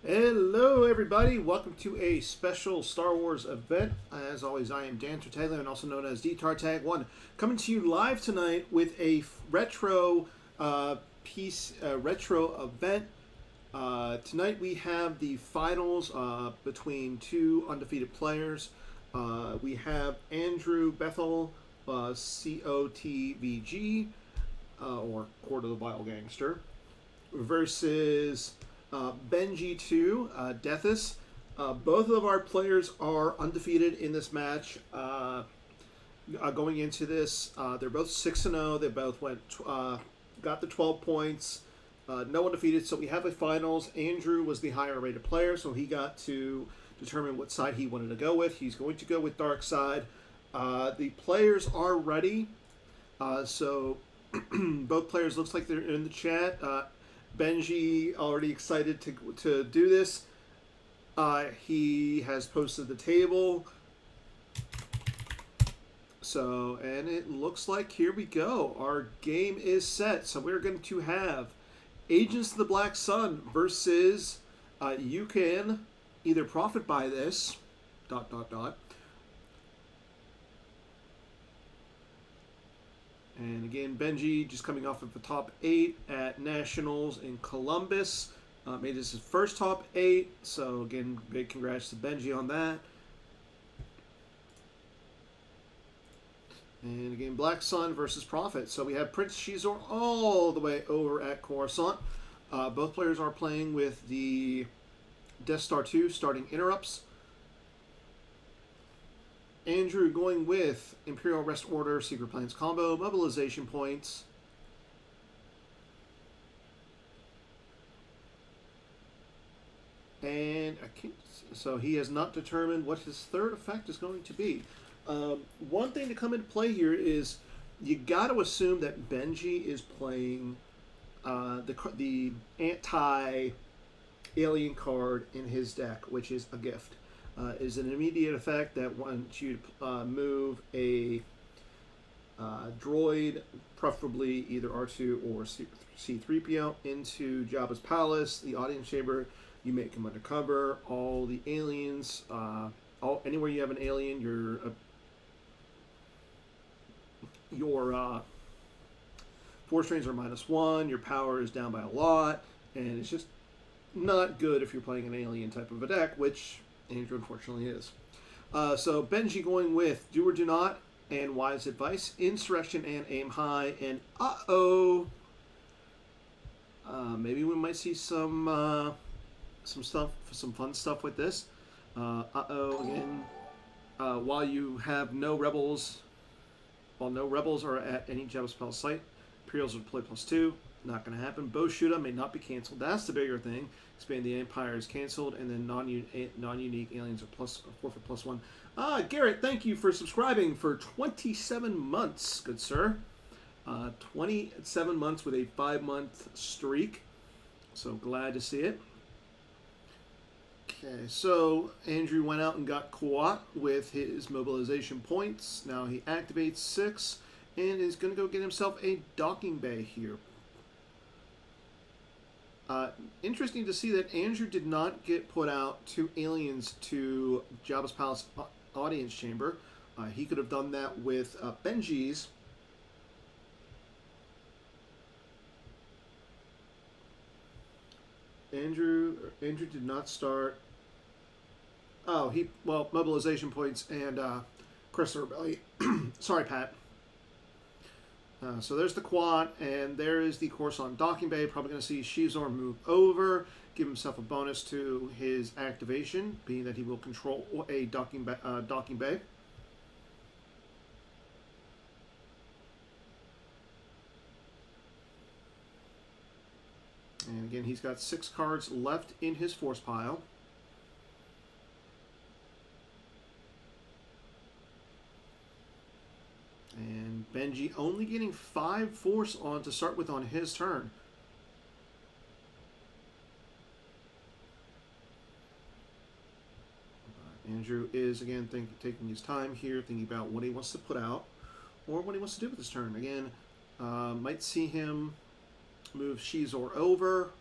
Hello, everybody. Welcome to a special Star Wars event. As always, I am Dan Tartaglia, and also known as DTartag1, coming to you live tonight with a retro retro event. Tonight we have the finals between two undefeated players. We have Andrew Bethell, COTVG, or Court of the Vile Gangster, versus Benji 2, Deathus. Both of our players are undefeated in this match. Going into this, they're both 6-0. They both got the 12 points. No one defeated, so we have a finals. Andrew was the higher rated player, so he got to determine what side he wanted to go with. He's going to go with Dark Side. The players are ready, so both players looks like they're in the chat. Benji already excited to do this. He has posted the table. So, and it looks like here we go. Our game is set. So we're going to have Agents of the Black Sun versus you can either profit by this ... And again, Benji just coming off of the top 8 at Nationals in Columbus. Made this his first top 8. So again, big congrats to Benji on that. And again, Black Sun versus Prophet. So we have Prince Shizor all the way over at Coruscant. Both players are playing with the Death Star 2 starting interrupts. Andrew going with Imperial Rest Order, Secret Plans combo, mobilization points. And so he has not determined what his third effect is going to be. One thing to come into play here is you got to assume that Benji is playing the anti-alien card in his deck, which is a gift. Is an immediate effect that wants you to move a droid, preferably either R2 or C3PO, into Jabba's palace, the audience chamber. You make him undercover. All the aliens, anywhere you have an alien, your force trains are -1. Your power is down by a lot, and it's just not good if you're playing an alien type of a deck, which Andrew unfortunately is. So Benji going with Do or Do Not and Wise Advice, Insurrection and Aim High, and maybe we might see some fun stuff with this. Again, while no rebels are at any Jabba's Palace site, Imperials would play +2. Not going to happen. Boshuda may not be canceled. That's the bigger thing. Expand the Empire is canceled, and then non-unique aliens are forfeit +1. Garrett, thank you for subscribing for 27 months, good sir. 27 months with a 5-month streak. So glad to see it. Okay, so Andrew went out and got Kuat with his mobilization points. Now he activates 6 and is going to go get himself a docking bay here. Interesting to see that Andrew did not get put out 2 aliens to Jabba's Palace audience chamber. He could have done that with Benji's. Andrew did not start. Mobilization points and Crystal Rebellion. Sorry, Pat. So there's the quad, and there is the Coruscant docking bay. Probably going to see Shizor move over, give himself a bonus to his activation, being that he will control a docking bay. And again, he's got 6 cards left in his force pile. And Benji only getting 5 force on to start with on his turn. Andrew is again taking his time here, thinking about what he wants to put out or what he wants to do with his turn. Again, might see him move Shizor over.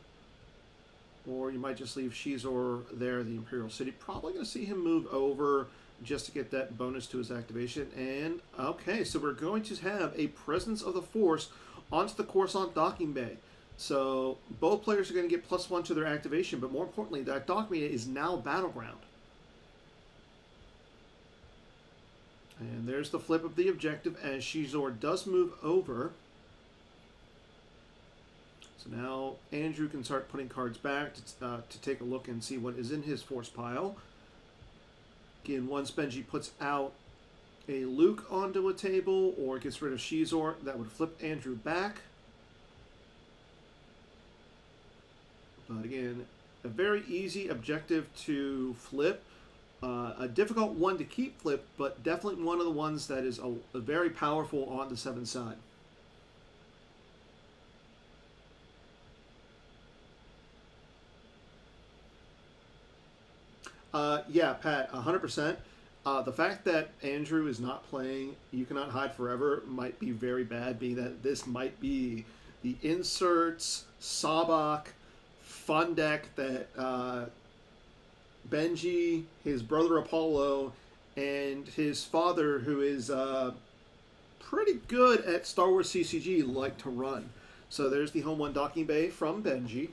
Or you might just leave Shizor there, the Imperial City. Probably going to see him move over just to get that bonus to his activation. And, okay, so we're going to have a Presence of the Force onto the Coruscant docking bay. So both players are going to get +1 to their activation, but more importantly, that docking bay is now Battleground. And there's the flip of the objective as Shizor does move over. So now Andrew can start putting cards back to take a look and see what is in his force pile. Again, once Benji puts out a Luke onto a table or gets rid of Shizor, that would flip Andrew back. But again, a very easy objective to flip. A difficult one to keep flip, but definitely one of the ones that is a very powerful on the 7 side. Yeah, Pat, 100%. The fact that Andrew is not playing You Cannot Hide Forever might be very bad, being that this might be the inserts, Sabak, fun deck that Benji, his brother Apollo, and his father, who is pretty good at Star Wars CCG, like to run. So there's the home 1 docking bay from Benji.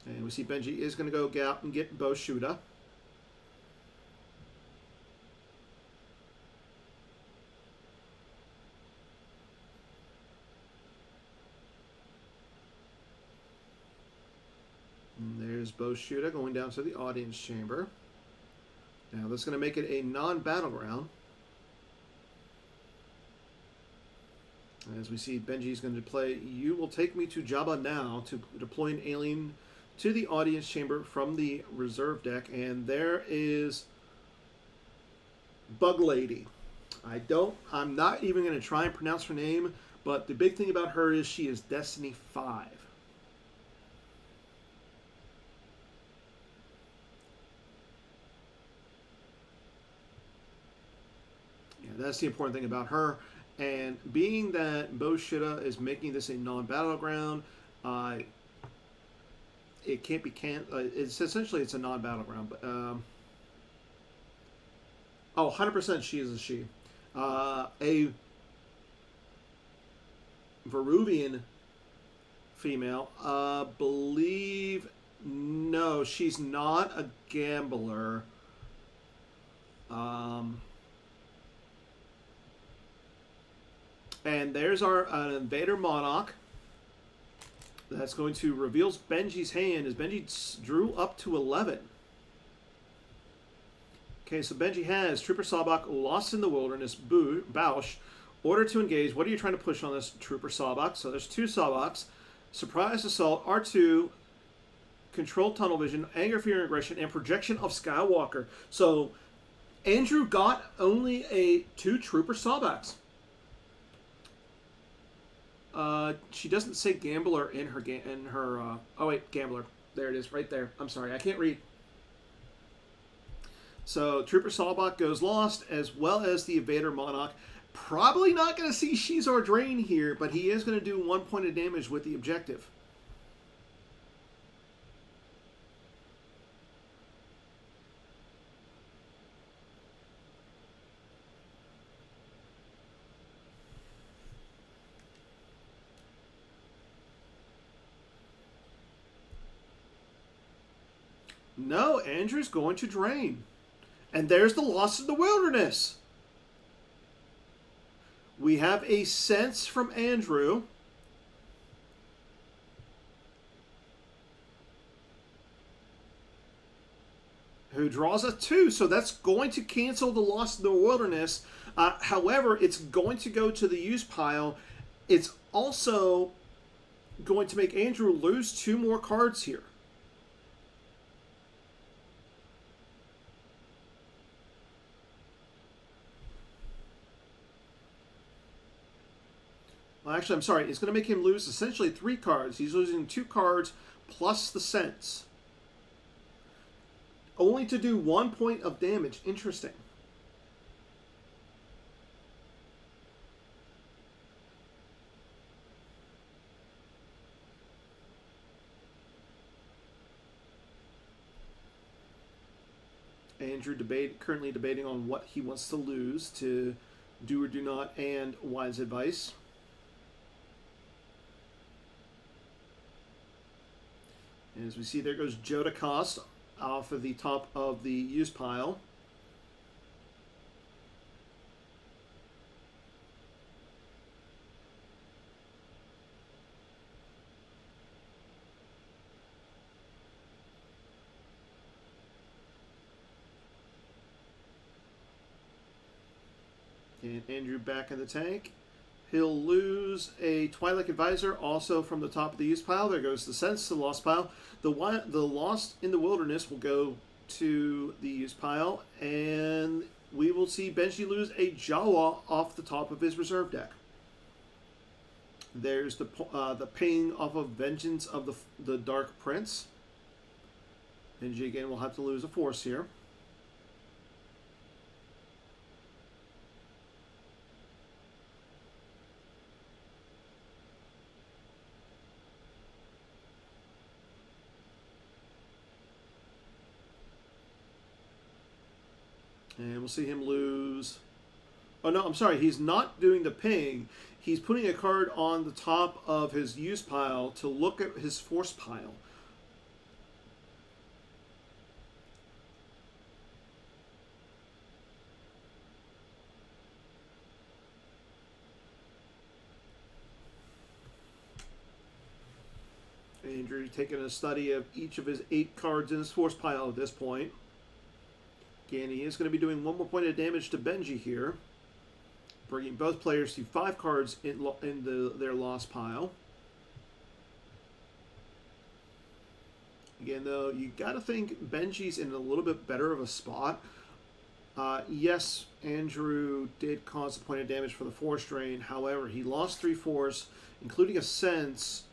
And we see Benji is going to go out and get Boshuda. And there's Boshuda going down to the audience chamber. Now this is going to make it a non-battleground. As we see, Benji's going to play You Will Take Me to Jabba Now to deploy an alien to the audience chamber from the reserve deck. And there is Bug Lady. I'm not even going to try and pronounce her name, but the big thing about her is she is Destiny 5. Yeah, that's the important thing about her. And being that Boshuda is making this a non-battleground, it can't be it's essentially it's a non-battleground, but 100% she is a she. A Veruvian female, believe no, she's not a gambler. And there's our Invader Monarch. That's going to reveal Benji's hand as Benji drew up to 11. Okay, so Benji has Trooper Sabak, Lost in the Wilderness, Bausch, Order to Engage. What are you trying to push on this Trooper Sabak? So there's 2 Sabaks. Surprise Assault, R2, Controlled Tunnel Vision, Anger, Fear, and Aggression, and Projection of Skywalker. So Andrew got only 2 Trooper Sabaks. She doesn't say Gambler in her oh wait, Gambler. There it is, right there. I'm sorry, I can't read. So Trooper Sabak goes Lost, as well as the Invader Monarch. Probably not going to see Shizor Drain here, but he is going to do 1 point of damage with the objective. No, Andrew's going to drain. And there's the Lost in the Wilderness. We have a sense from Andrew. Who draws a 2. So that's going to cancel the Lost in the Wilderness. However, it's going to go to the use pile. It's also going to make Andrew lose 2 more cards here. Well, actually, I'm sorry. It's going to make him lose essentially 3 cards. He's losing 2 cards plus the sense. Only to do 1 point of damage. Interesting. Andrew currently debating on what he wants to lose to Do or Do Not and Wise Advice. And as we see, there goes Joe DeCoste off of the top of the use pile. And Andrew back in the tank. He'll lose a Twilight Advisor also from the top of the use pile. There goes the Sense to the lost pile. The Lost in the Wilderness will go to the use pile. And we will see Benji lose a Jawa off the top of his reserve deck. There's the ping off of Vengeance of the Dark Prince. Benji again will have to lose a force here. And we'll see him lose. Oh, no, I'm sorry. He's not doing the ping. He's putting a card on the top of his use pile to look at his force pile. Andrew taking a study of each of his 8 cards in his force pile at this point. Again, he is going to be doing 1 more point of damage to Benji here, bringing both players to 5 cards in their lost pile. Again, though, you got to think Benji's in a little bit better of a spot. Yes, Andrew did cause a point of damage for the force drain. However, he lost 3 force, including a sense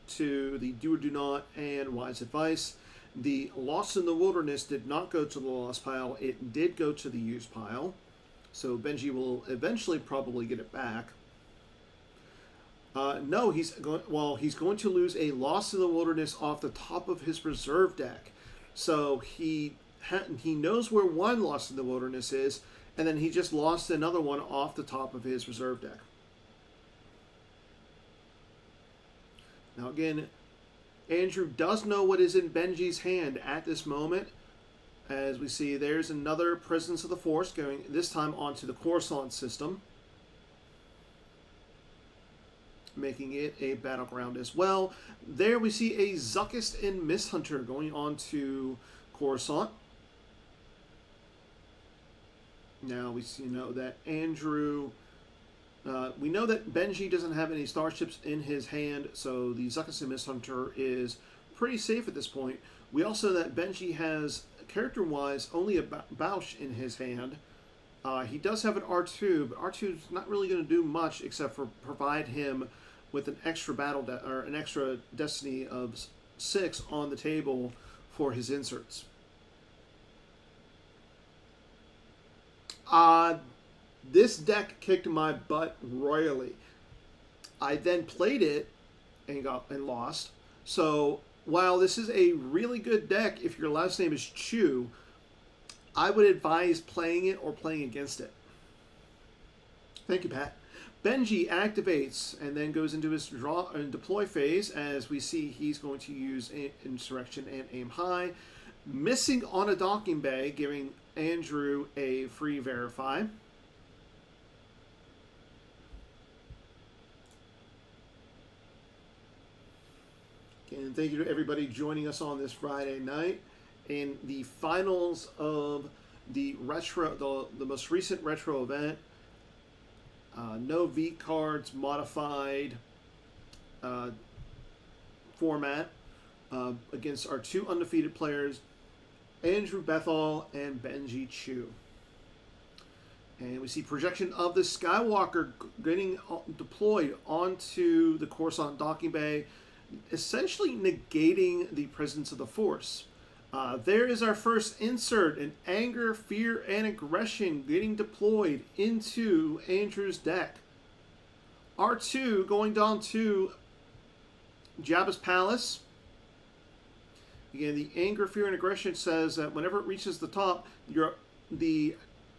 to the Do or Do Not and Wise Advice. The Lost in the Wilderness did not go to the lost pile. It did go to the use pile. So Benji will eventually probably get it back. No, he's going to lose a Lost in the Wilderness off the top of his reserve deck. So he knows where one Lost in the Wilderness is, and then he just lost another one off the top of his reserve deck. Now again, Andrew does know what is in Benji's hand at this moment. As we see, there's another Presence of the Force going this time onto the Coruscant system, making it a battleground as well. There we see a Zuckist and Misthunter going on to Coruscant. Now we know that Andrew... we know that Benji doesn't have any starships in his hand, so the Zuckist and Misthunter is pretty safe at this point. We also know that Benji has, character-wise, only a Bausch in his hand. He does have an R2, but R2 is not really going to do much except for provide him with an extra an extra destiny of 6 on the table for his inserts. This deck kicked my butt royally. I then played it and lost. So while this is a really good deck, if your last name is Chu, I would advise playing it or playing against it. Thank you, Pat. Benji activates and then goes into his draw and deploy phase. As we see, he's going to use Insurrection and Aim High, missing on a docking bay, giving Andrew a free verify. And thank you to everybody joining us on this Friday night in the finals of the retro, the most recent retro event. No V cards, modified format against our 2 undefeated players, Andrew Bethell and Benji Chu. And we see projection of the Skywalker getting deployed onto the Coruscant docking bay, essentially negating the presence of the Force. There is our first insert, an Anger, Fear, and Aggression getting deployed into Andrew's deck. R2 going down to Jabba's Palace. Again, the anger, fear, and aggression says that whenever it reaches the top, the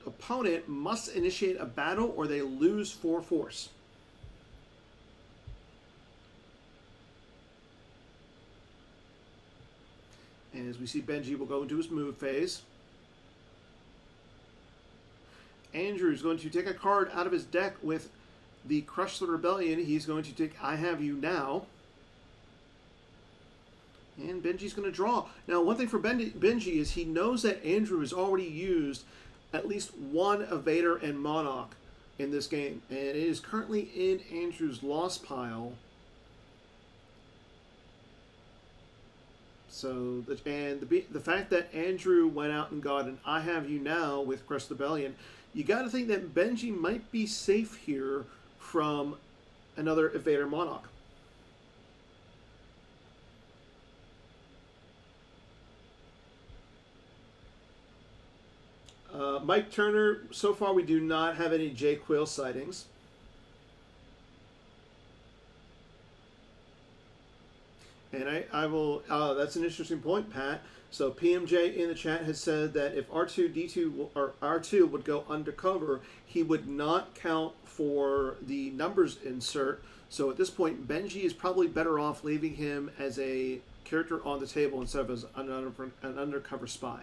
opponent must initiate a battle or they lose 4 force. And as we see, Benji will go into his move phase. Andrew is going to take a card out of his deck with the Crush the Rebellion. He's going to take I Have You Now. And Benji's going to draw. Now, one thing for Benji is he knows that Andrew has already used at least one Evader and Monarch in this game. And it is currently in Andrew's loss pile. So, the fact that Andrew went out and got an I Have You Now with Crush the Rebellion, you got to think that Benji might be safe here from another Evader Monarch. Mike Turner, so far we do not have any Jay Quill sightings. And I will, that's an interesting point, Pat. So PMJ in the chat has said that if R2D2 or R2 would go undercover, he would not count for the numbers insert. So at this point, Benji is probably better off leaving him as a character on the table instead of as an undercover spy.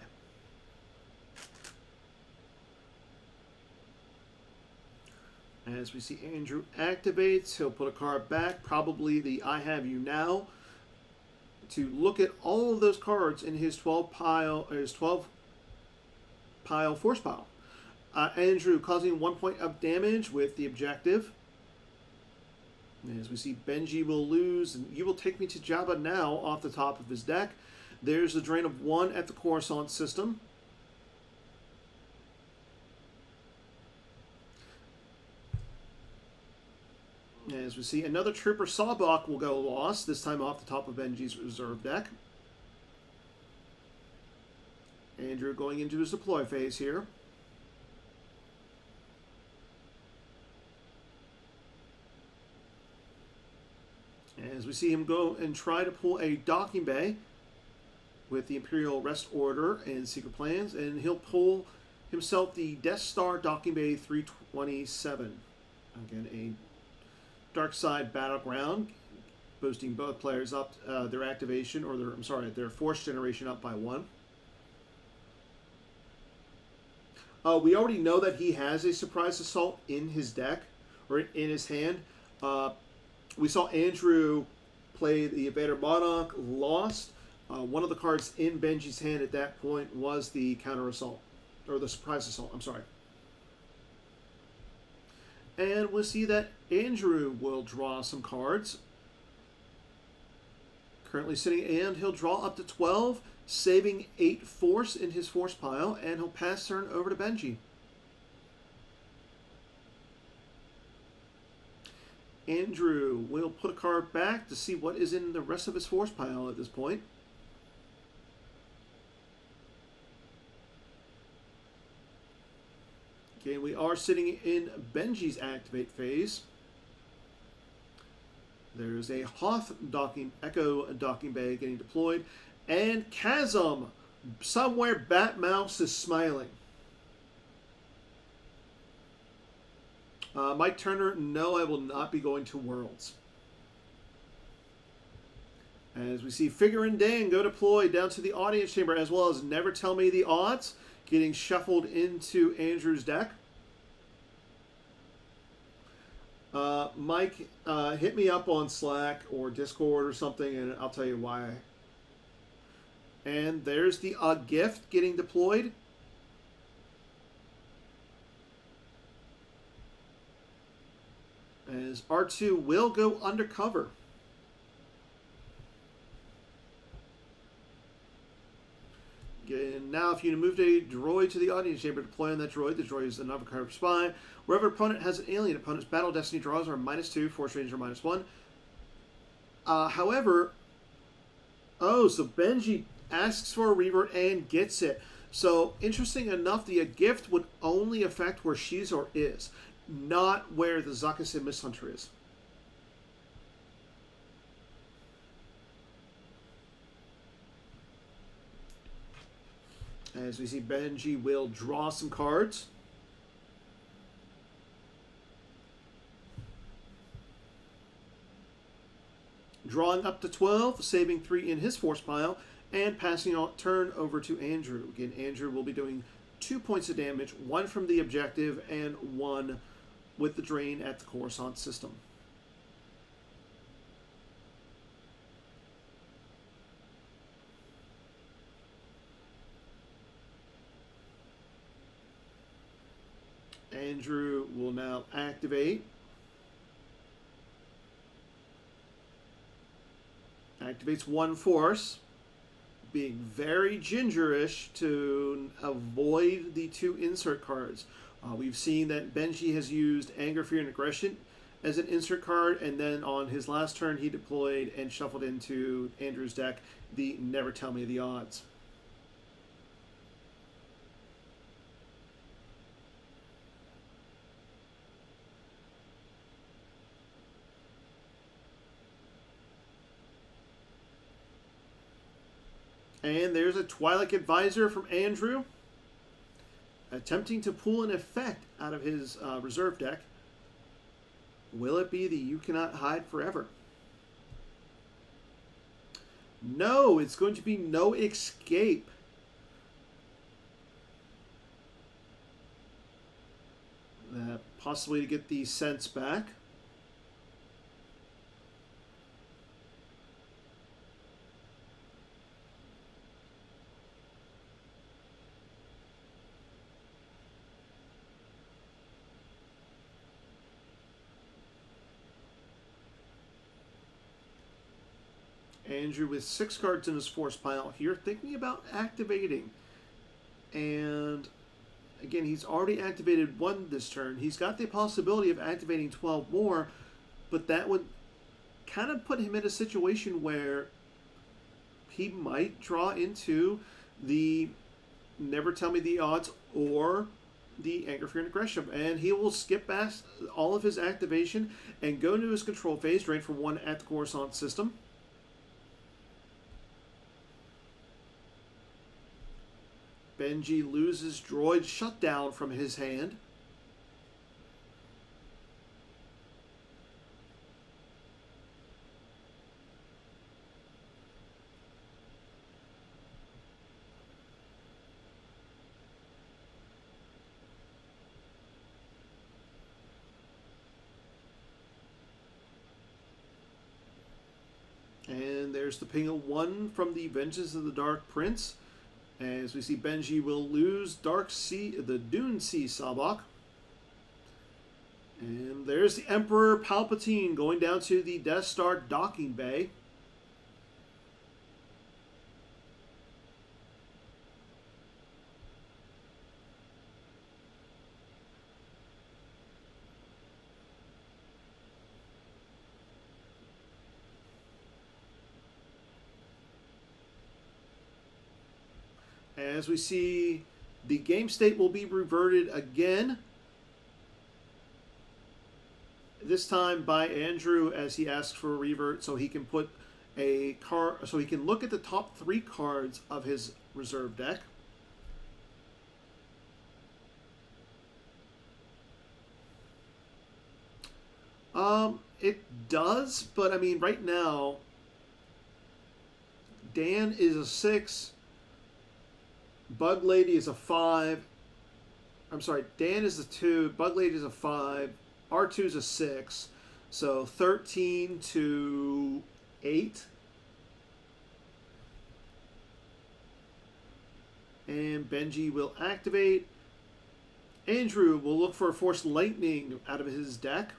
As we see Andrew activates, he'll put a card back, probably the I Have You Now, to look at all of those cards in his 12 pile force pile. Andrew causing 1 point of damage with the objective. And as we see, Benji will lose, and You Will Take Me to Jabba Now off the top of his deck. There's a drain of 1 at the Coruscant system. As we see, another Trooper Sawbuck will go lost, this time off the top of Benji's reserve deck. Andrew going into his deploy phase here. As we see him go and try to pull a docking bay with the Imperial Rest Order and Secret Plans, and he'll pull himself the Death Star Docking Bay 327. Again, a Dark Side Battleground, boosting both players up their activation, or their force generation up by 1. We already know that he has a Surprise Assault in his deck, or in his hand. We saw Andrew play the Evader Monarch, lost. One of the cards in Benji's hand at that point was the Counter Assault, or the Surprise Assault, I'm sorry. And we'll see that Andrew will draw some cards. Currently sitting, and he'll draw up to 12, saving 8 force in his force pile, and he'll pass turn over to Benji. Andrew will put a card back to see what is in the rest of his force pile at this point. Okay, we are sitting in Benji's activate phase. There's a Hoth Echo docking bay getting deployed, and Chasm. Somewhere Batmouse is smiling. Mike Turner, no, I will not be going to Worlds. As we see Figure and Dan go deploy down to the audience chamber, as well as Never Tell Me the Odds getting shuffled into Andrew's deck. Mike, hit me up on Slack or Discord or something, and I'll tell you why. And there's the gift getting deployed. As R2 will go undercover. And now if you move a droid to the audience chamber, deploy on that droid. The droid is an undercover spy. Wherever opponent has an alien, opponent's battle destiny draws are -2, force range are -1. However, so Benji asks for a revert and gets it. So interesting enough, the gift would only affect where she's or is, not where the Zakusin Misthunter is. As we see, Benji will draw some cards. Drawing up to 12, saving 3 in his force pile, and passing on turn over to Andrew. Again, Andrew will be doing 2 points of damage, 1 from the objective and 1 with the drain at the Coruscant system. Andrew will now activate. Activates 1 force, being very gingerish to avoid the 2 insert cards. We've seen that Benji has used Anger, Fear, and Aggression as an insert card, and then on his last turn he deployed and shuffled into Andrew's deck the Never Tell Me the Odds. And there's a Twilight Advisor from Andrew, attempting to pull an effect out of his reserve deck. Will it be the You Cannot Hide Forever? No, it's going to be No Escape. Possibly to get the sense back. Andrew with 6 cards in his force pile here, thinking about activating. And again, he's already activated 1 this turn. He's got the possibility of activating 12 more, but that would kind of put him in a situation where he might draw into the Never Tell Me the Odds or the Anger, Fear, and Aggression. And he will skip past all of his activation and go into his control phase, drain for 1 at the Coruscant system. Benji loses Droid Shutdown from his hand. And there's the ping of 1 from the Vengeance of the Dark Prince. As we see, Benji will lose the Dune Sea Sabak. And there's the Emperor Palpatine going down to the Death Star docking bay. As we see, the game state will be reverted again. This time by Andrew, as he asks for a revert so he can put a card, so he can look at the top 3 cards of his reserve deck. It does, but I mean, right now, Dan is a 6. Bug Lady is a 5. I'm sorry, Dan is a 2. Bug Lady is a 5. R2 is a 6. So 13 to 8. And Benji will activate. Andrew will look for a Force Lightning out of his deck.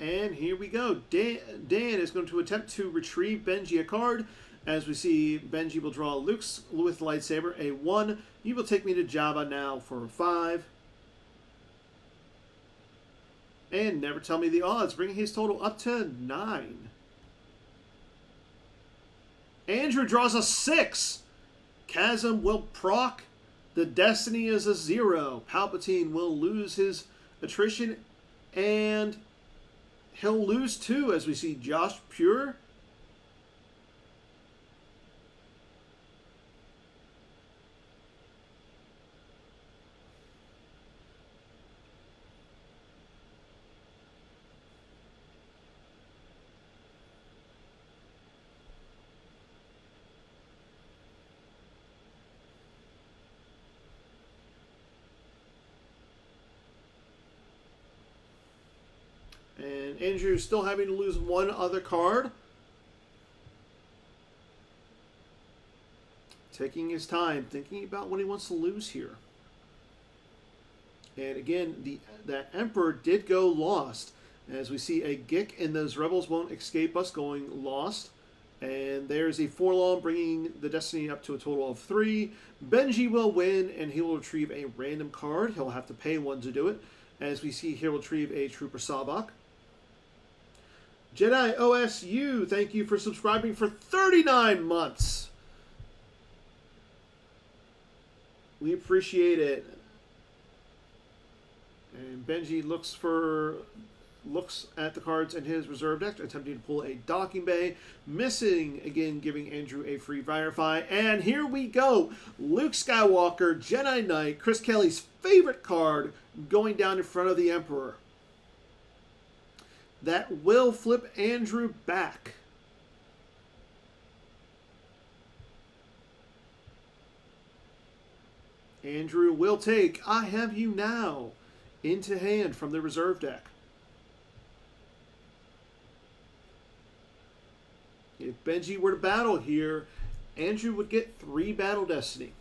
And here we go. Dan is going to attempt to retrieve Benji a card. As we see, Benji will draw Luke's with lightsaber, a 1. You will take me to Jabba now for a 5. And Never Tell Me the Odds, bringing his total up to 9. Andrew draws a 6. Chasm will proc The Destiny is a 0. Palpatine will lose his attrition, and he'll lose 2 as we see Josh Pure. And Andrew's still having to lose 1 other card. Taking his time, thinking about what he wants to lose here. And again, that Emperor did go lost. As we see a Gick, and those Rebels won't escape us going lost. And there's a Forlorn bringing the Destiny up to a total of 3. Benji will win, and he will retrieve a random card. He'll have to pay 1 to do it. As we see, he'll retrieve a Trooper Sabak. Jedi OSU, thank you for subscribing for 39 months. We appreciate it. And Benji looks at the cards in his reserve deck, attempting to pull a Docking Bay. Missing, again, giving Andrew a free Verify. And here we go. Luke Skywalker, Jedi Knight, Chris Kelly's favorite card, going down in front of the Emperor. That will flip Andrew back. Andrew will take I Have You Now into hand from the reserve deck. If Benji were to battle here, Andrew would get 3 Battle Destiny.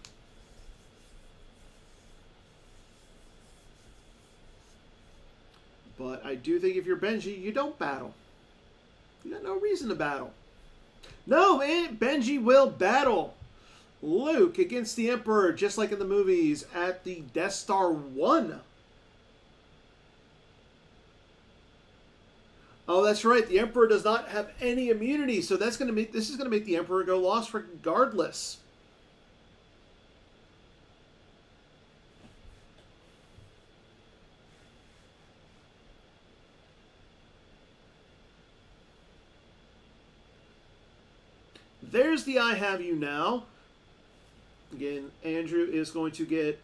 But I do think if you're Benji, you don't battle. You got no reason to battle. No, man, Benji will battle. Luke against the Emperor, just like in the movies, at the Death Star 1. Oh, that's right. The Emperor does not have any immunity, so this is going to make the Emperor go lost regardless. There's the I Have You Now. Again, Andrew is going to get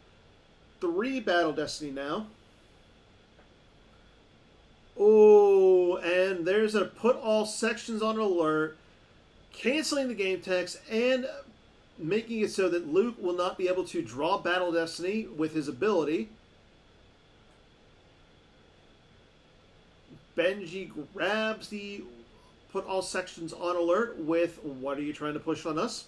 3 Battle Destiny now. Oh, and there's a put all sections on alert, canceling the game text and making it so that Luke will not be able to draw Battle Destiny with his ability. Benji grabs the put all sections on alert with what are you trying to push on us?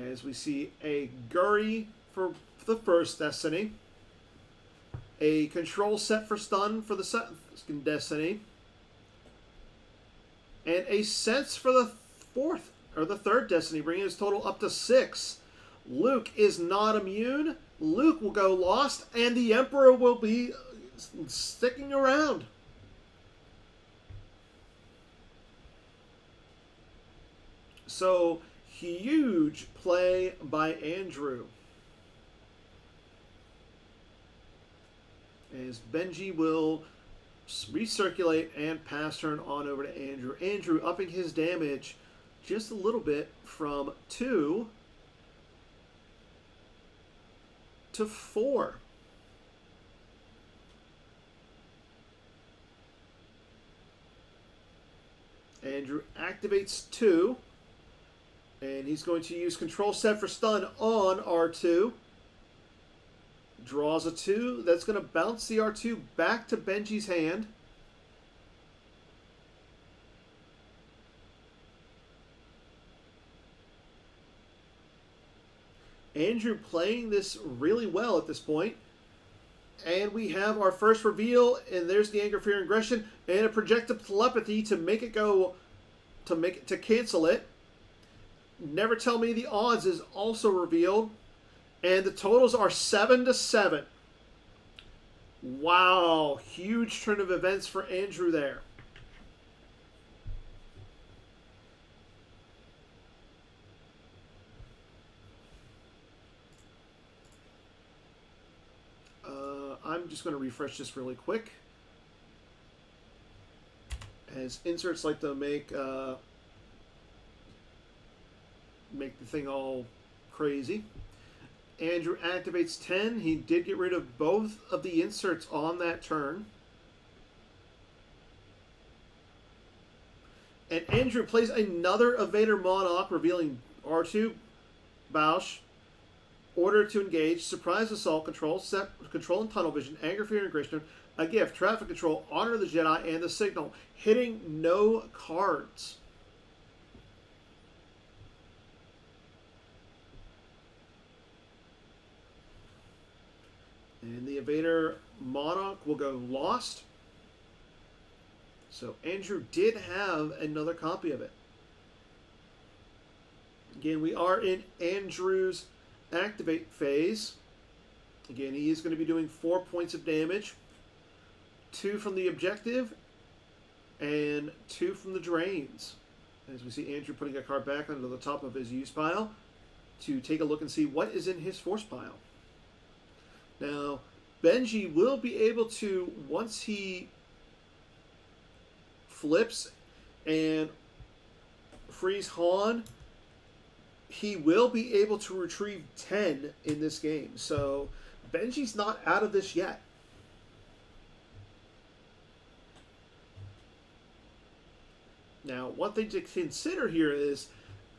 As we see a Guri for the first Destiny. A control set for stun for the second Destiny. And a sense for the third Destiny, bringing his total up to 6. Luke is not immune. Luke will go lost, and the Emperor will be sticking around. So, huge play by Andrew. As Benji will recirculate and pass turn on over to Andrew. Andrew upping his damage just a little bit from 2 to 4. Andrew activates 2. And he's going to use control set for stun on R2. Draws a 2. That's going to bounce the R2 back to Benji's hand. Andrew playing this really well at this point. And we have our first reveal, and there's the Anger, Fear, and Aggression, and a projected telepathy to make it go, to cancel it. Never Tell Me the Odds is also revealed. And the totals are 7 to 7. Wow. Huge turn of events for Andrew there. I'm just going to refresh this really quick, as inserts like to make the thing all crazy. Andrew activates 10. He did get rid of both of the inserts on that turn. And Andrew plays another Evader Monarch, revealing R2, Bausch, Order to Engage, Surprise Assault, Control, Set, Control and Tunnel Vision, Anger, Fear, and Aggression, a Gift, Traffic Control, Honor of the Jedi, and the Signal, hitting no cards. And the Evader Monarch will go Lost. So Andrew did have another copy of it. Again, we are in Andrew's activate phase. Again, he is going to be doing 4 points of damage. 2 from the objective and 2 from the drains. As we see Andrew putting a card back onto the top of his use pile to take a look and see what is in his force pile. Now, Benji will be able to, once he flips and frees Han, he will be able to retrieve 10 in this game. So Benji's not out of this yet. Now, one thing to consider here is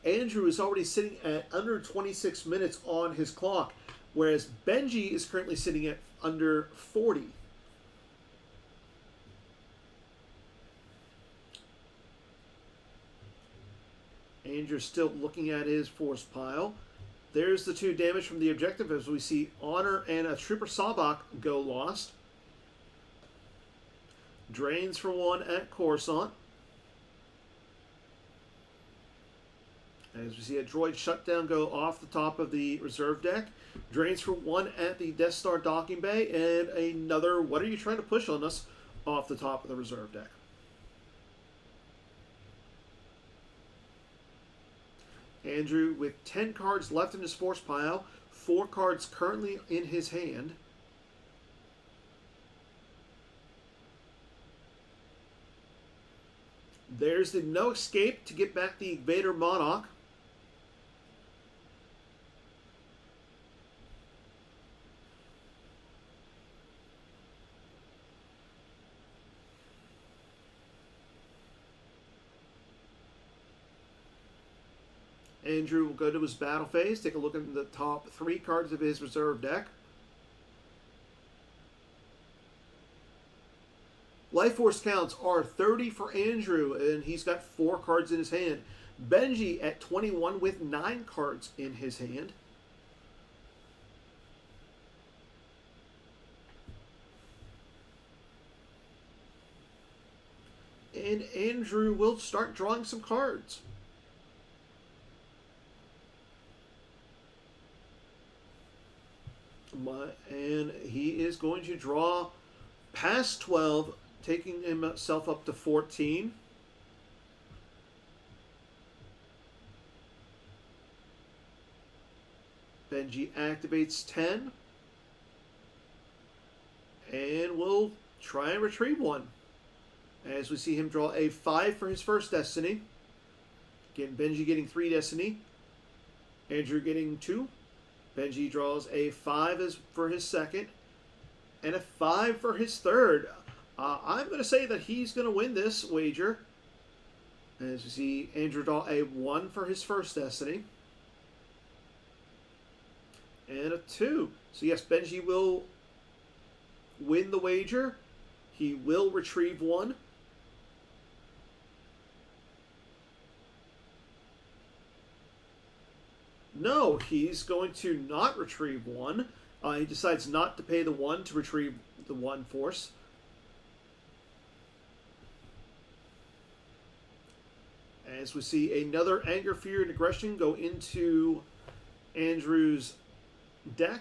Andrew is already sitting at under 26 minutes on his clock, whereas Benji is currently sitting at under 40. Andrew's still looking at his force pile. There's the 2 damage from the objective as we see Honor and a Trooper Sabak go Lost. Drains for 1 at Coruscant. As we see a droid shutdown go off the top of the reserve deck. Drains for 1 at the Death Star docking bay. And another, what are you trying to push on us, off the top of the reserve deck. Andrew with 10 cards left in his force pile. 4 cards currently in his hand. There's the no escape to get back the Vader Monarch. Andrew will go to his battle phase, take a look at the top 3 cards of his reserve deck. Life Force counts are 30 for Andrew, and he's got 4 cards in his hand. Benji at 21 with 9 cards in his hand. And Andrew will start drawing some cards. And he is going to draw past 12, taking himself up to 14. Benji activates 10. And we'll try and retrieve 1. As we see him draw a 5 for his first destiny. Again, Benji getting 3 destiny. Andrew getting 2. Benji draws a 5 for his second, and a 5 for his third. I'm going to say that he's going to win this wager. As you see, Andrew draw a 1 for his first destiny, and a 2. So yes, Benji will win the wager. He will retrieve 1. No, he's going to not retrieve 1. He decides not to pay the 1 to retrieve the 1 force. As we see another Anger, Fear, and Aggression go into Andrew's deck.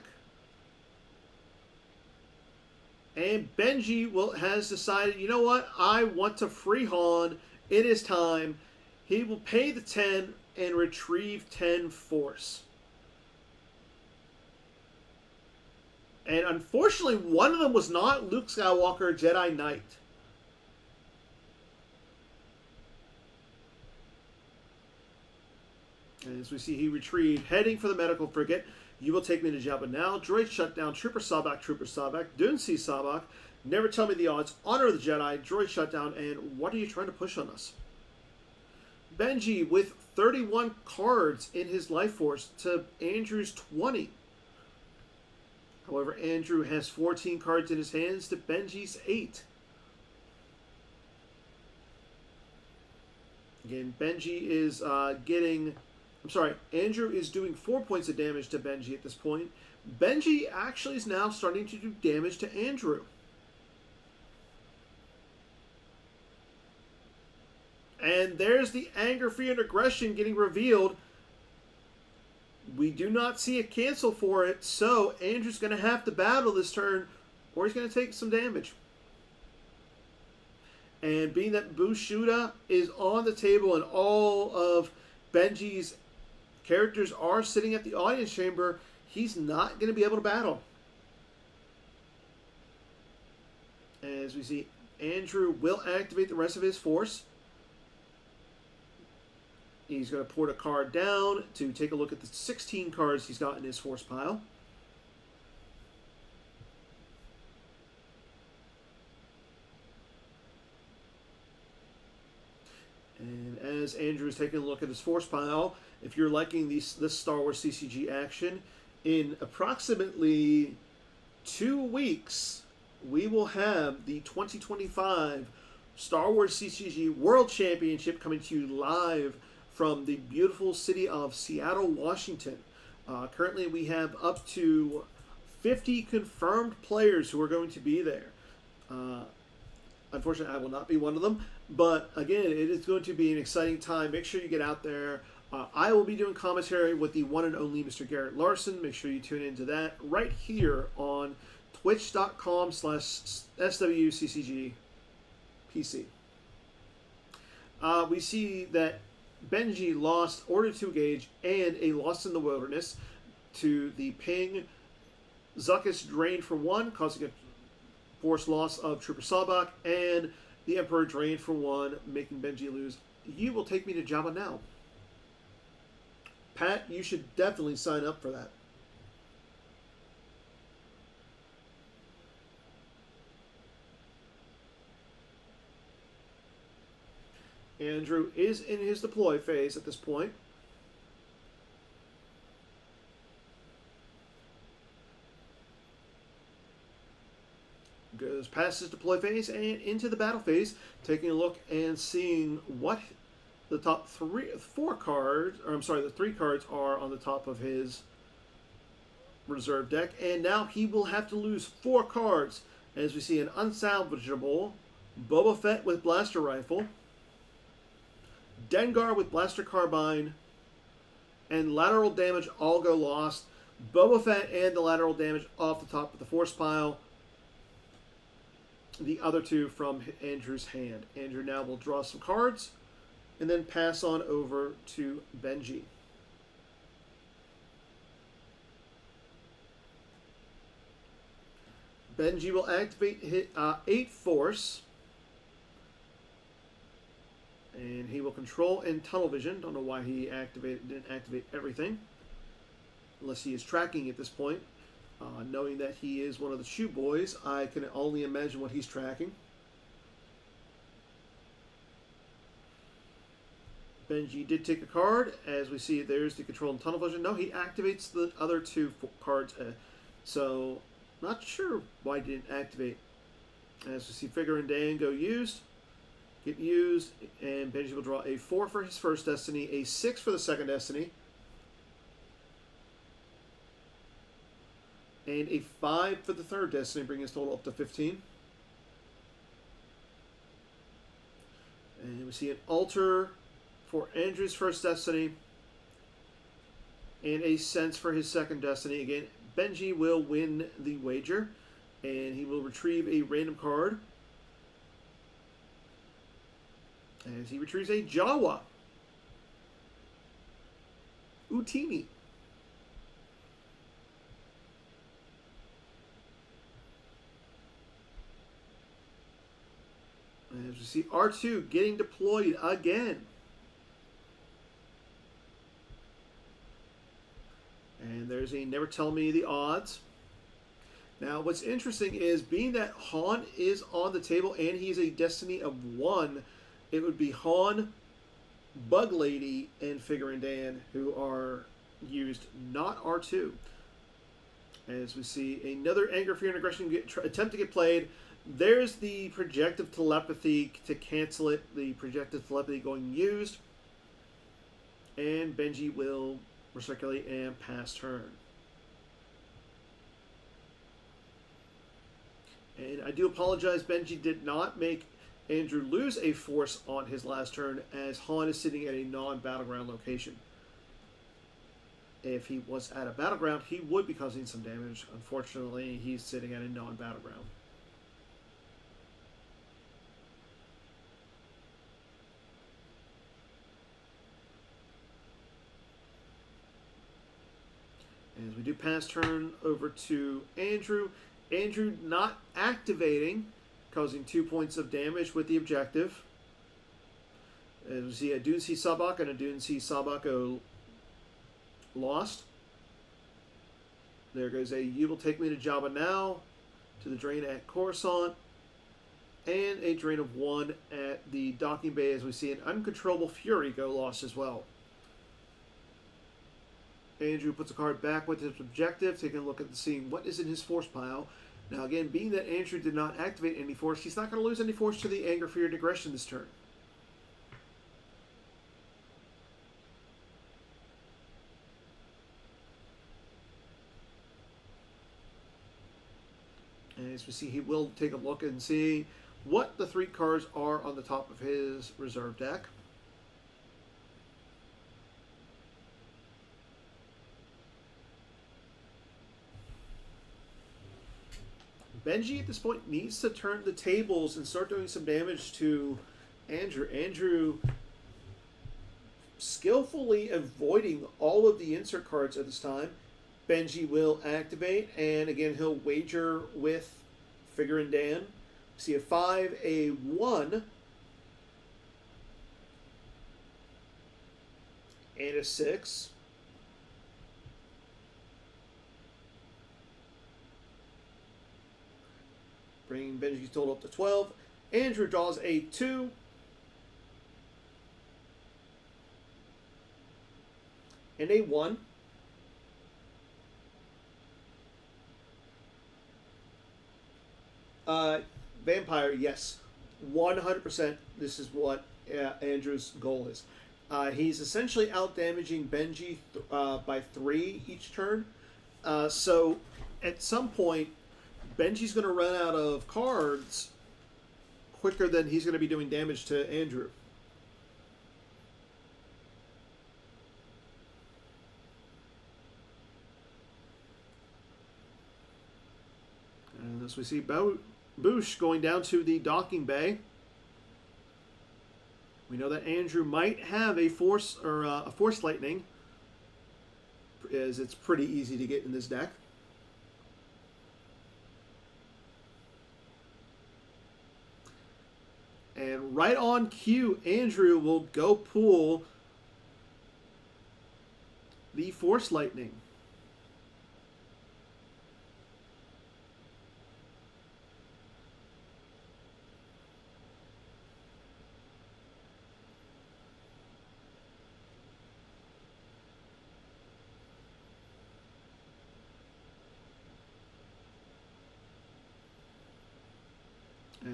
And Benji has decided, you know what? I want to free Han. It is time. He will pay the 10 and retrieve 10 force. And unfortunately, one of them was not Luke Skywalker, Jedi Knight. And as we see, he retrieved, heading for the medical frigate. You will take me to Jabba now. Droid shutdown, Trooper Sabak, Dune Sea Sabak. Never tell me the odds. Honor of the Jedi, Droid shutdown, and what are you trying to push on us? Benji with 31 cards in his life force to Andrew's 20. However, Andrew has 14 cards in his hands to Benji's 8. Again, Benji is Andrew is doing 4 points of damage to Benji at this point. Benji actually is now starting to do damage to Andrew. And there's the anger, fear, and aggression getting revealed. We do not see a cancel for it, so Andrew's going to have to battle this turn, or he's going to take some damage. And being that Bushuda is on the table and all of Benji's characters are sitting at the audience chamber, he's not going to be able to battle. As we see, Andrew will activate the rest of his force. He's going to port a card down to take a look at the 16 cards he's got in his force pile. And as Andrew is taking a look at his force pile, if you're liking this Star Wars CCG action, in approximately 2 weeks, we will have the 2025 Star Wars CCG World Championship coming to you live from the beautiful city of Seattle, Washington. Currently, we have up to 50 confirmed players who are going to be there. Unfortunately, I will not be one of them. But again, it is going to be an exciting time. Make sure you get out there. I will be doing commentary with the one and only Mr. Garrett Larson. Make sure you tune into that right here on twitch.com/SWCCGPC. We see that Benji lost Order to Engage and a Lost in the Wilderness to the ping. Zuckuss drained for 1, causing a force loss of Trooper Sabak, and the Emperor drained for 1, making Benji lose. You will take me to Jabba now. Pat, you should definitely sign up for that. Andrew is in his deploy phase at this point. Goes past his deploy phase and into the battle phase, taking a look and seeing what the top the 3 cards are on the top of his reserve deck. And now he will have to lose 4 cards, as we see an unsalvageable Boba Fett with blaster rifle, Dengar with blaster carbine, and lateral damage all go lost. Boba Fett and the lateral damage off the top of the force pile. The other 2 from Andrew's hand. Andrew now will draw some cards and then pass on over to Benji. Benji will activate his 8 force. And he will control and tunnel vision. Don't know why he didn't activate everything. Unless he is tracking at this point. Knowing that he is one of the Chew Boys, I can only imagine what he's tracking. Benji did take a card. As we see, there's the control and tunnel vision. No, he activates the other 2 cards. So, not sure why he didn't activate. As we see, Figure and Dango get used, and Benji will draw a 4 for his first destiny, a 6 for the second destiny, and a 5 for the third destiny, bringing his total up to 15. And we see an altar for Andrew's first destiny, and a sense for his second destiny. Again, Benji will win the wager, and he will retrieve a random card. As he retrieves a Jawa. Utini. we see R2 getting deployed again. And there's a never tell me the odds. Now, what's interesting is being that Han is on the table and he's a destiny of 1, it would be Han, Bug Lady, and Figure and Dan who are used, not R2. As we see another Anger, Fear, and Aggression attempt to get played. There's the projective telepathy to cancel it. The projective telepathy going used. And Benji will recirculate and pass turn. And I do apologize, Benji did not make Andrew lose a force on his last turn as Han is sitting at a non-battleground location. If he was at a battleground, he would be causing some damage. Unfortunately, he's sitting at a non-battleground. As we do pass turn over to Andrew. Andrew not activating, causing 2 points of damage with the objective. As we see a Dunsi Sabak and a Dunsi Sabako lost. There goes a You Will Take Me to Jabba Now, to the drain at Coruscant, and a drain of 1 at the docking bay as we see an Uncontrollable Fury go lost as well. Andrew puts a card back with his objective, taking a look at seeing what is in his force pile. Now again, being that Andrew did not activate any force, he's not going to lose any force to the Anger, Fear, and Aggression this turn. And as we see, he will take a look and see what the 3 cards are on the top of his reserve deck. Benji at this point needs to turn the tables and start doing some damage to Andrew. Andrew skillfully avoiding all of the insert cards at this time. Benji will activate, and again he'll wager with Figure and Dan. See a 5, a 1, and a 6. Bringing Benji's total up to 12. Andrew draws a 2. And a 1. Vampire, yes. 100%. This is what Andrew's goal is. He's essentially out-damaging Benji by 3 each turn. So at some point, Benji's going to run out of cards quicker than he's going to be doing damage to Andrew. And as we see Boosh going down to the docking bay. We know that Andrew might have a force or a force lightning, as it's pretty easy to get in this deck. And right on cue, Andrew will go pull the Force Lightning.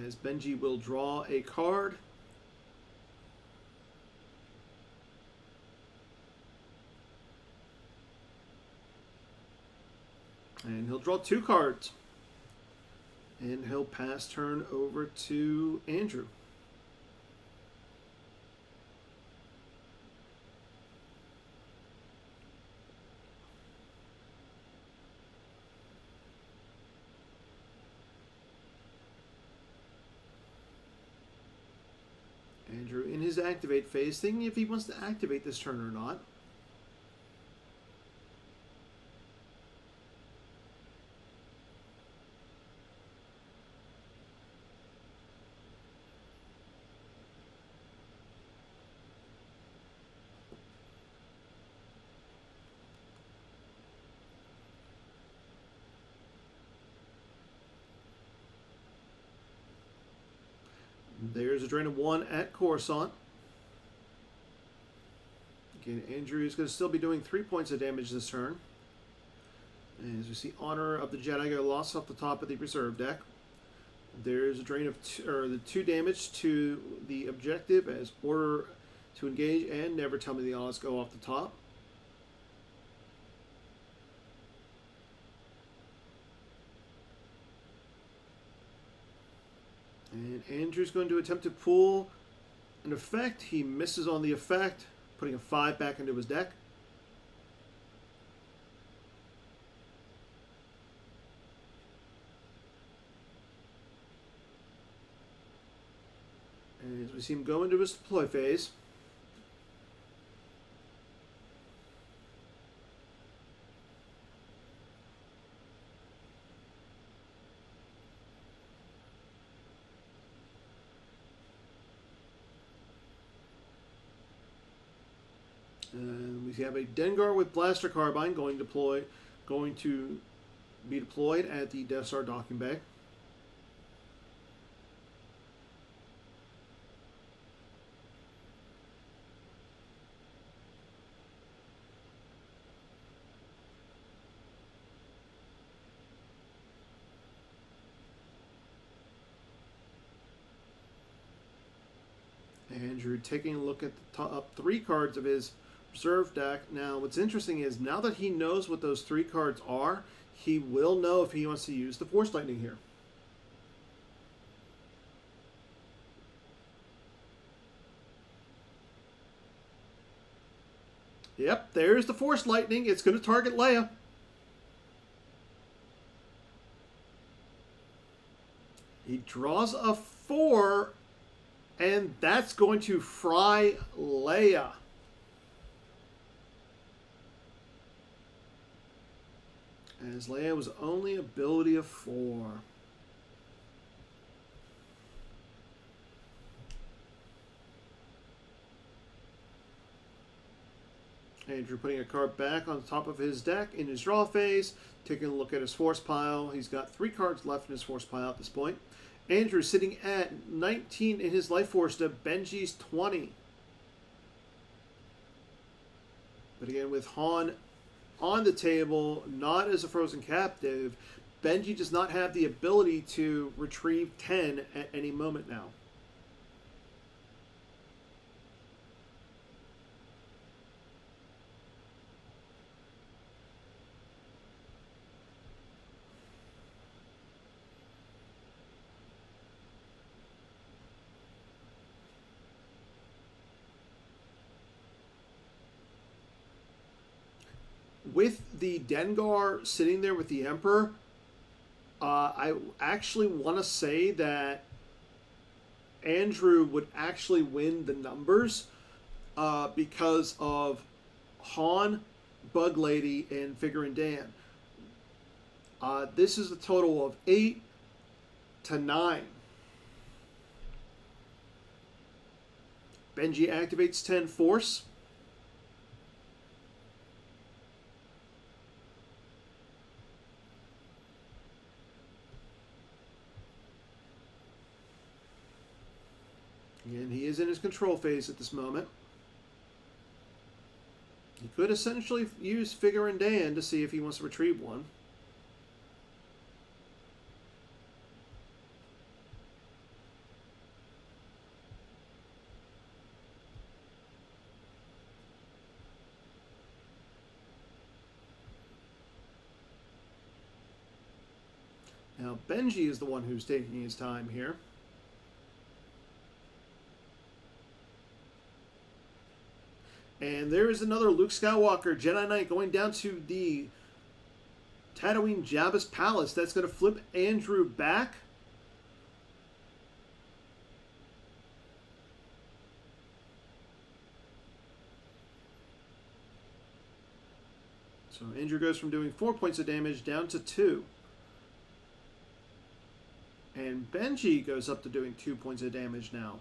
As Benji will draw a card. And he'll draw 2 cards. And he'll pass turn over to Andrew. Andrew in his activate phase, thinking if he wants to activate this turn or not. There's a drain of 1 at Coruscant. Again, Andrew is going to still be doing 3 points of damage this turn. And as we see, Honor of the Jedi go lost off the top of the reserve deck. There's a drain of the 2 damage to the objective as Order to engage and Never Tell Me the Odds go off the top. And Andrew's going to attempt to pull an effect. He misses on the effect, putting a 5 back into his deck. And as we see him go into his deploy phase, we have a Dengar with Blaster Carbine going to be deployed at the Death Star docking bay. Andrew taking a look at the top 3 cards of his reserve deck. Now, what's interesting is now that he knows what those 3 cards are, he will know if he wants to use the Force Lightning here. Yep, there's the Force Lightning. It's going to target Leia. He draws a 4, and that's going to fry Leia. As Leia was only ability of 4. Andrew putting a card back on the top of his deck in his draw phase, taking a look at his force pile. He's got 3 cards left in his force pile at this point. Andrew sitting at 19 in his life force to Benji's 20. But again, with Han on the table, not as a frozen captive, Benji does not have the ability to retrieve 10 at any moment now. With the Dengar sitting there with the Emperor, I actually want to say that Andrew would actually win the numbers because of Han, Bug Lady, and Figurin Dan. This is a total of 8 to 9. Benji activates 10 Force. And he is in his control phase at this moment. He could essentially use Figurin Dan to see if he wants to retrieve one. Now Benji is the one who's taking his time here. And there is another Luke Skywalker Jedi Knight going down to the Tatooine Jabba's Palace. That's going to flip Andrew back. So Andrew goes from doing 4 points of damage down to 2. And Benji goes up to doing 2 points of damage now.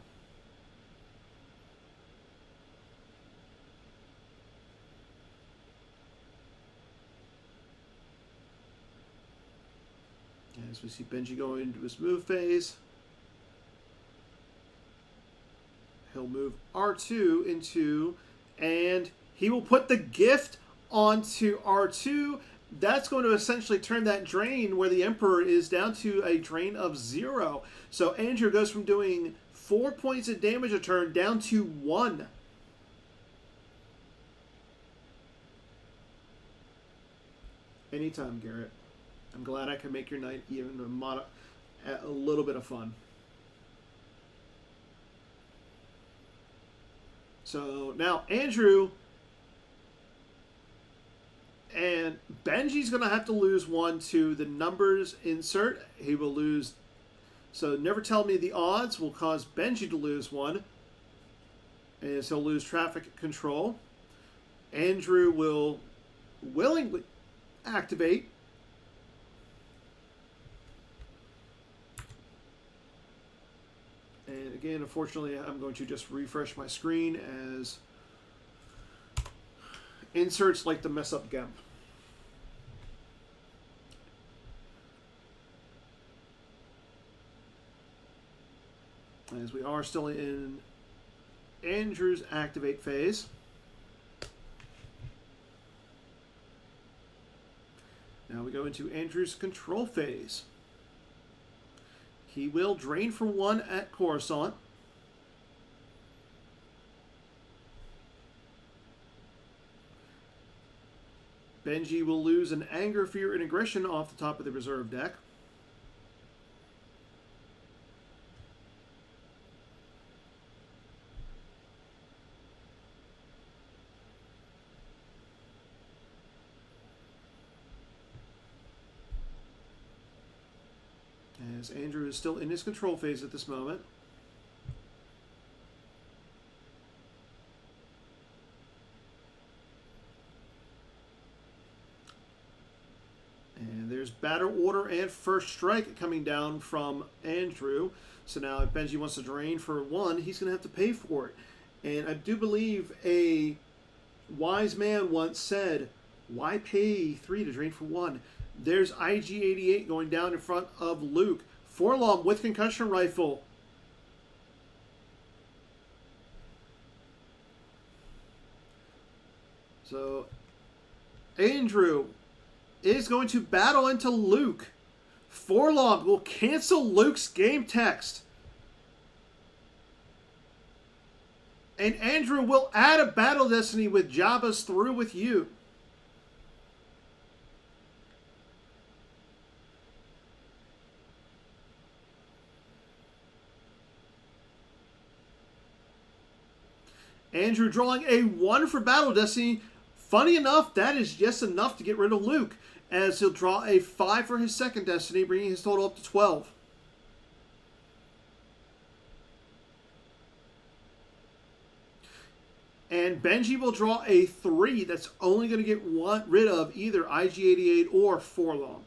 As we see Benji going into his move phase. He'll move R2 into, and he will put the gift onto R2. That's going to essentially turn that drain where the Emperor is down to a drain of 0. So Andrew goes from doing 4 points of damage a turn down to 1. Anytime, Garrett. I'm glad I can make your night even a little bit of fun. So now Andrew and Benji's going to have to lose 1 to the numbers insert. He will lose. So never tell me the odds will cause Benji to lose 1. As he'll lose traffic control. Andrew will willingly activate. And again, unfortunately, I'm going to just refresh my screen as inserts like to mess up GEMP. As we are still in Andrew's activate phase. Now we go into Andrew's control phase. He will drain for 1 at Coruscant. Benji will lose an Anger, Fear, and Aggression off the top of the reserve deck. As Andrew is still in his control phase at this moment. And there's Battle Order and First Strike coming down from Andrew. So now if Benji wants to drain for 1, he's going to have to pay for it. And I do believe a wise man once said, why pay 3 to drain for 1? There's IG-88 going down in front of Luke. Forlom with concussion rifle. So Andrew is going to battle into Luke. Forlom will cancel Luke's game text. And Andrew will add a battle destiny with Jabba's Through With You. Andrew drawing a 1 for Battle Destiny. Funny enough, that is just enough to get rid of Luke, as he'll draw a 5 for his second Destiny, bringing his total up to 12. And Benji will draw a 3 that's only going to get rid of either IG-88 or Forlom.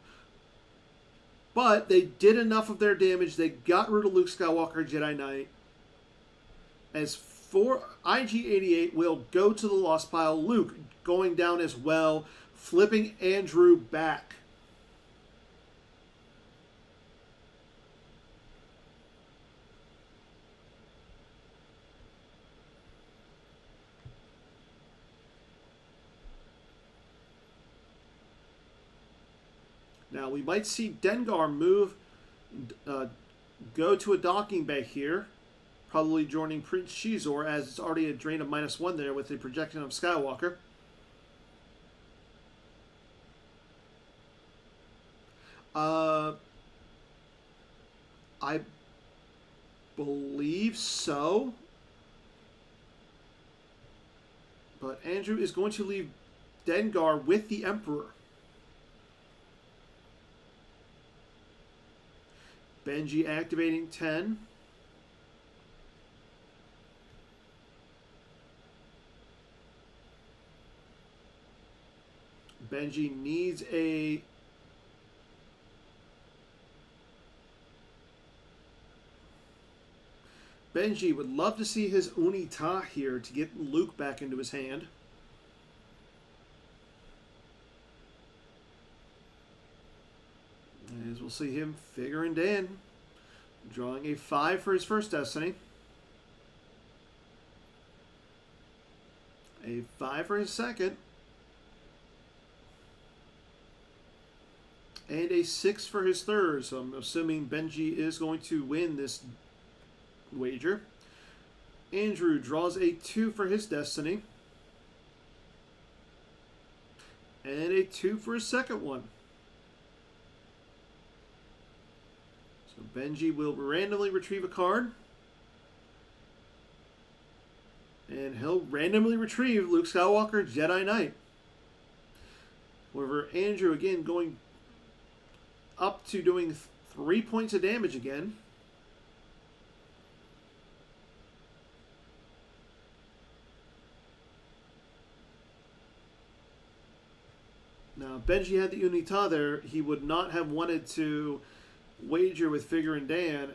But they did enough of their damage. They got rid of Luke Skywalker, Jedi Knight. As for IG-88 will go to the lost pile. Luke going down as well, flipping Andrew back. Now we might see Dengar move, go to a docking bay here. Probably joining Prince Shizor, as it's already a drain of -1 there with the projection of Skywalker. I believe so. But Andrew is going to leave Dengar with the Emperor. Benji activating 10. Benji needs a... Benji would love to see his Unita here to get Luke back into his hand. As we'll see him figuring in. Drawing a 5 for his first Destiny. A 5 for his second. And a 6 for his third. So I'm assuming Benji is going to win this wager. Andrew draws a 2 for his destiny. And a 2 for his second one. So Benji will randomly retrieve a card. And he'll randomly retrieve Luke Skywalker, Jedi Knight. However, Andrew again going up to doing 3 points of damage again. Now, Benji had the Unita there. He would not have wanted to wager with Figure and Dan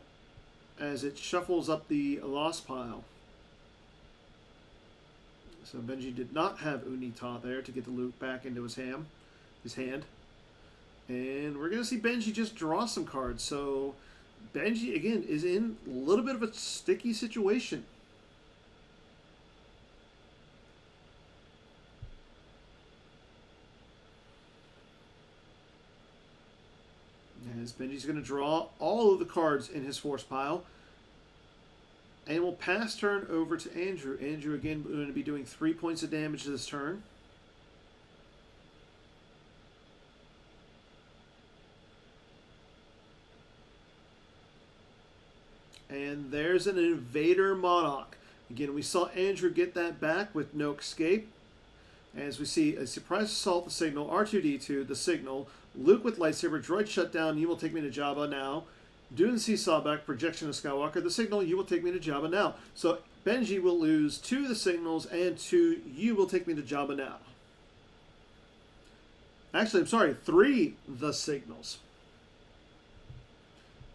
as it shuffles up the loss pile. So Benji did not have Unita there to get the loot back into his hand. And we're going to see Benji just draw some cards. So Benji, again, is in a little bit of a sticky situation. As Benji's going to draw all of the cards in his force pile. And we'll pass turn over to Andrew. Andrew, again, going to be doing 3 points of damage this turn. And there's an Invader Monarch. Again, we saw Andrew get that back with no escape. As we see a surprise assault, the signal, R2-D2, the signal, Luke with lightsaber, droid shutdown, you will take me to Jabba now. Dune C Sawback, projection of Skywalker, the signal, you will take me to Jabba now. So Benji will lose 2 of the signals and 2, you will take me to Jabba now. Actually, I'm sorry, 3 the signals.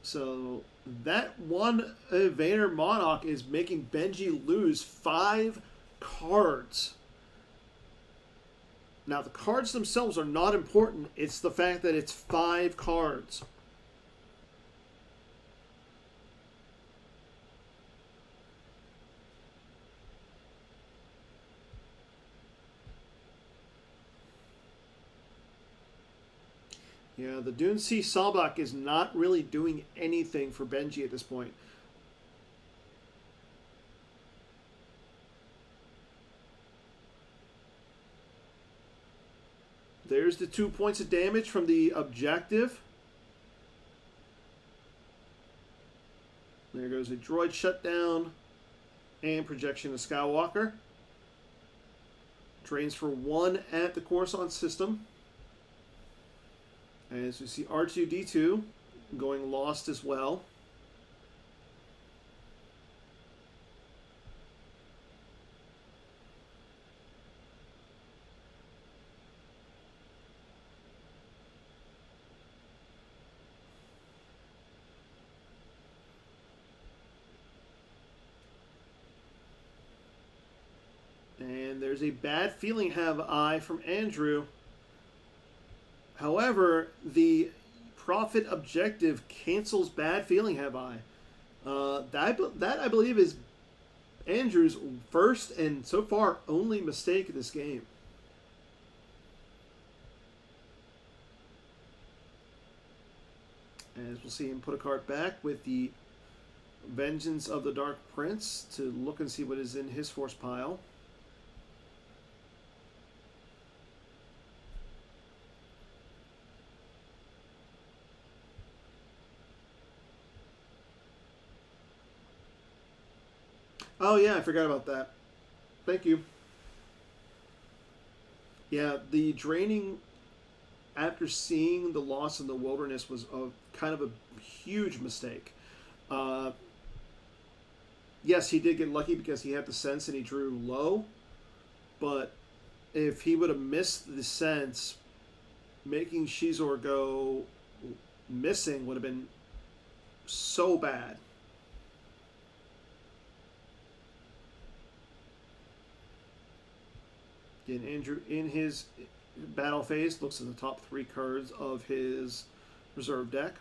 So that one Invader Monarch is making Benji lose 5 cards. Now, the cards themselves are not important. It's the fact that it's 5 cards. Yeah, the Dune C Sawback is not really doing anything for Benji at this point. There's the 2 points of damage from the objective. There goes a droid shutdown and projection of Skywalker. Drains for 1 at the Coruscant system. As we see R2-D2 going lost as well. And there's a bad feeling have I from Andrew. However, the profit objective cancels bad feeling have I. That I believe is Andrew's first and so far only mistake in this game. As we'll see him put a card back with the Vengeance of the Dark Prince to look and see what is in his force pile. Oh, yeah, I forgot about that. Thank you. Yeah, the draining after seeing the loss in the wilderness was kind of a huge mistake. Yes, he did get lucky because he had the sense and he drew low. But if he would have missed the sense, making Shizor go missing would have been so bad. Again, Andrew, in his battle phase, looks at the top 3 cards of his reserve deck.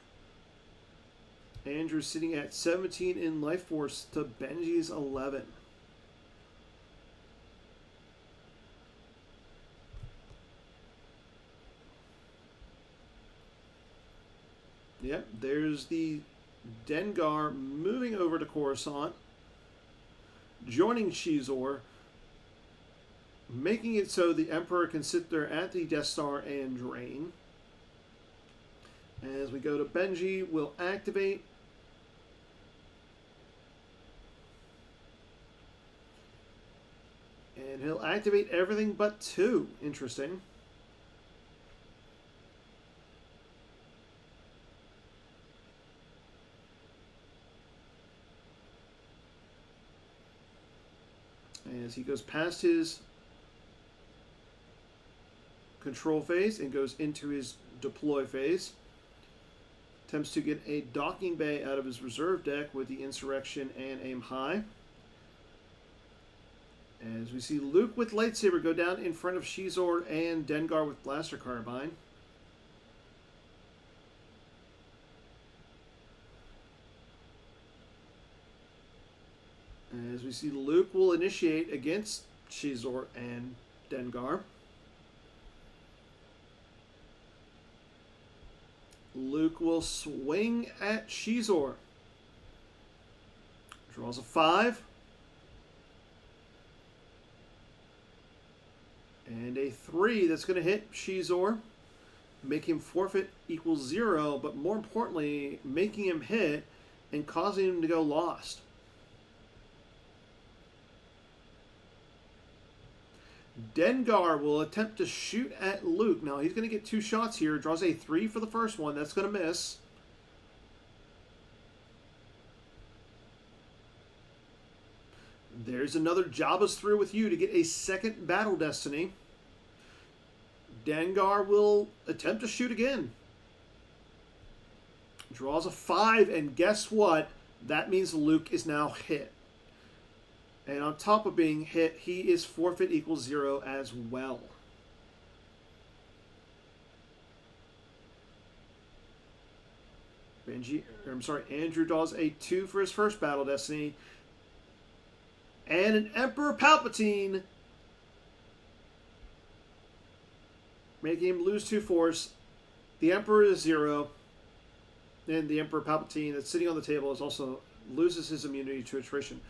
Andrew sitting at 17 in life force to Benji's 11. Yep, there's the Dengar moving over to Coruscant, joining Shizor, making it so the Emperor can sit there at the Death Star and drain. As we go to Benji, we'll activate. And he'll activate everything but 2. Interesting. As he goes past his control phase and goes into his deploy phase. Attempts to get a docking bay out of his reserve deck with the Insurrection and Aim High. As we see Luke with lightsaber go down in front of Shizor and Dengar with blaster carbine. As we see Luke will initiate against Shizor and Dengar. Luke will swing at Shizor. Draws a 5. And a 3 that's going to hit Shizor. Make him forfeit equals 0, but more importantly, making him hit and causing him to go lost. Dengar will attempt to shoot at Luke. Now, he's going to get 2 shots here. Draws a 3 for the first one. That's going to miss. There's another Jabba's through with you to get a second battle destiny. Dengar will attempt to shoot again. Draws a 5, and guess what? That means Luke is now hit. And on top of being hit, he is forfeit equals 0 as well. Andrew draws a 2 for his first battle destiny. And an Emperor Palpatine, making him lose 2 force. The Emperor is 0. And the Emperor Palpatine that's sitting on the table is also loses his immunity to attrition.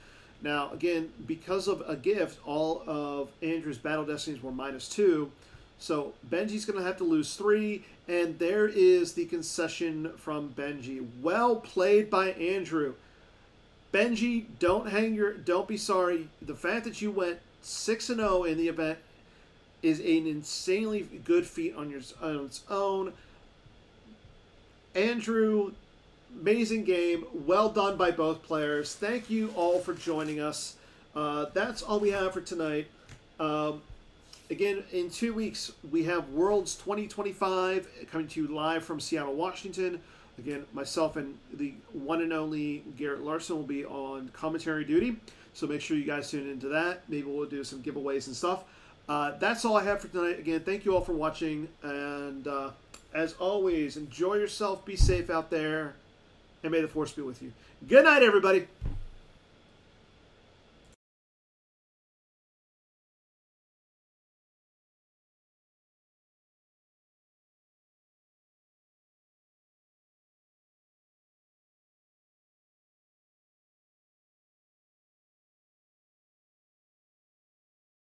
Now, again, because of a gift, all of Andrew's battle destinies were -2. So Benji's going to have to lose 3. And there is the concession from Benji. Well played by Andrew. Benji, don't be sorry. The fact that you went 6-0 in the event is an insanely good feat on its own. Andrew, amazing game. Well done by both players. Thank you all for joining us. That's all we have for tonight. Again, in 2 weeks, we have Worlds 2025 coming to you live from Seattle, Washington. Again, myself and the one and only Garrett Larson will be on commentary duty. So make sure you guys tune into that. Maybe we'll do some giveaways and stuff. That's all I have for tonight. Again, thank you all for watching. And as always, enjoy yourself. Be safe out there. And may the Force be with you. Good night, everybody.